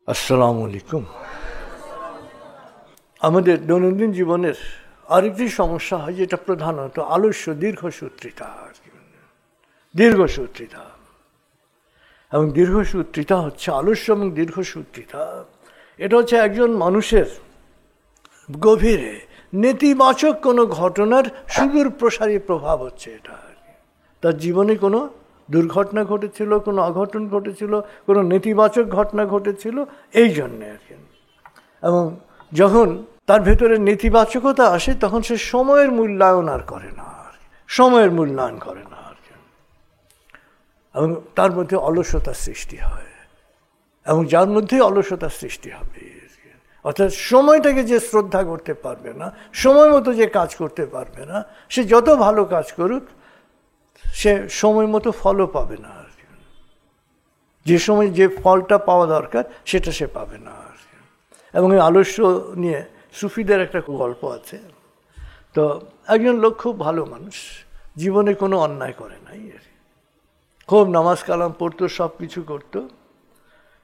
আসসালামু আলাইকুম। আমাদের দৈনন্দিন জীবনের আরেকটি সমস্যা হয়, যেটা প্রধানত আলস্য, দীর্ঘসূত্রিতা। এবং দীর্ঘসূত্রিতা হচ্ছে আলস্য এবং দীর্ঘসূত্রিতা। এটা হচ্ছে একজন মানুষের গভীরে নেতিবাচক কোনো ঘটনার সুদূর প্রসারী প্রভাব হচ্ছে এটা। তার জীবনে কোনো দুর্ঘটনা ঘটেছিল, কোনো অঘটন ঘটেছিল, কোনো নেতিবাচক ঘটনা ঘটেছিল, এই জন্যে আর কি। এবং যখন তার ভেতরে নেতিবাচকতা আসে, তখন সে সময়ের মূল্যায়ন আর করে না, সময়ের মূল্যায়ন করে না আর কি। এবং তার মধ্যে অলসতার সৃষ্টি হয়, এবং যার মধ্যে অলসতার সৃষ্টি হবে, অর্থাৎ সময়টাকে যে শ্রদ্ধা করতে পারবে না, সময় মতো যে কাজ করতে পারবে না, সে যত ভালো কাজ করুক, সে সময় মতো ফলও পাবে না আর কি। যে সময় যে ফলটা পাওয়া দরকার সেটা সে পাবে না আর কি। এবং এই আলস্য নিয়ে সুফিদের একটা গল্প আছে। তো একজন লোক খুব ভালো মানুষ, জীবনে কোনো অন্যায় করে নাই, খুব নামাজ কালাম পড়তো, সব কিছু করতো,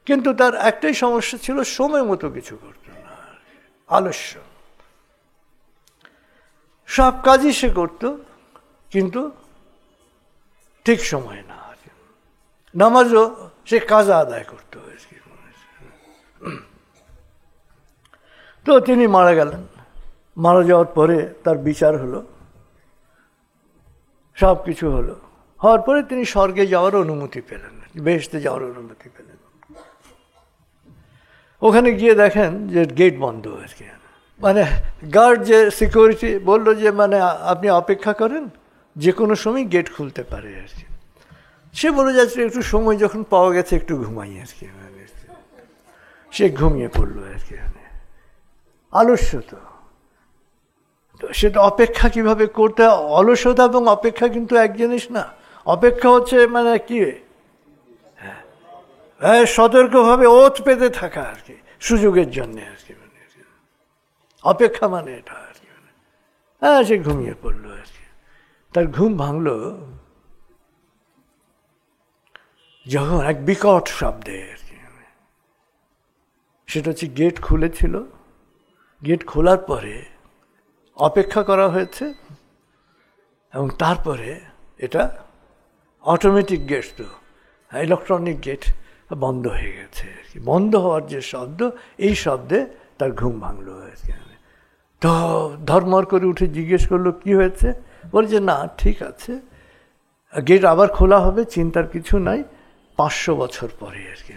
কিন্তু তার একটাই সমস্যা ছিল, সময় মতো কিছু করতো না, আলস্য। সব কাজই সে করতো, কিন্তু ঠিক সময় না। নামাজও সে কাজা আদায় করতে হয়েছে। তো তিনি মারা গেলেন। মারা যাওয়ার পরে তার বিচার হলো, সব কিছু হলো। হওয়ার পরে তিনি স্বর্গে যাওয়ার অনুমতি পেলেন, বেহেশতে যাওয়ার অনুমতি পেলেন। ওখানে গিয়ে দেখেন যে গেট বন্ধ আর কি। মানে গার্ড, যে সিকিউরিটি, বললো যে মানে আপনি অপেক্ষা করেন, যে কোনো সময় গেট খুলতে পারে আর কি। সে বলে যাচ্ছে একটু সময় যখন পাওয়া গেছে একটু ঘুমাই আর কি। সে ঘুমিয়ে পড়লো আর কি। আলস্য তো সেটা অপেক্ষা কিভাবে করতে, অলসতা এবং অপেক্ষা কিন্তু এক জিনিস না। অপেক্ষা হচ্ছে মানে কি, সতর্কভাবে ওত পেতে থাকা আর কি, সুযোগের জন্য আর কি। অপেক্ষা মানে এটা আর কি। সে ঘুমিয়ে পড়লো আর কি। তার ঘুম ভাঙলো যখন এক বিকট শব্দে আর কি। সেটা হচ্ছে গেট খুলেছিল। গেট খোলার পরে অপেক্ষা করা হয়েছে, এবং তারপরে এটা অটোমেটিক গেট, তো ইলেকট্রনিক গেট বন্ধ হয়ে গেছে আর কি। বন্ধ হওয়ার যে শব্দ, এই শব্দে তার ঘুম ভাঙলো আর কি। তো ধর্মর করে উঠে জিজ্ঞেস করলো কি হয়েছে। বলছে না, ঠিক আছে, গেট আবার খোলা হবে, চিন্তার কিছু নাই, 500 বছর পরে আর কি।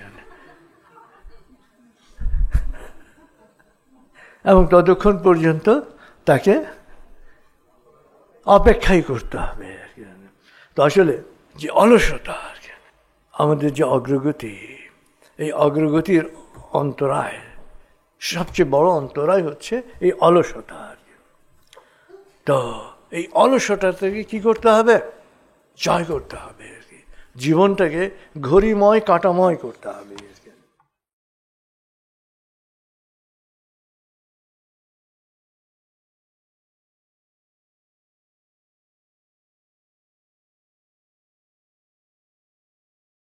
এবং ততক্ষণ পর্যন্ত তাকে অপেক্ষাই করতে হবে আর কি। তো আসলে যে অলসতা আর কি, আমাদের যে অগ্রগতি, এই অগ্রগতির অন্তরায়, সবচেয়ে বড় অন্তরায় হচ্ছে এই অলসতা আর কি। তো এই অলসতা থেকে কি করতে হবে? জয় করতে হবে আর কি। জীবনটাকে ঘড়িময়, কাঁটাময় করতে হবে।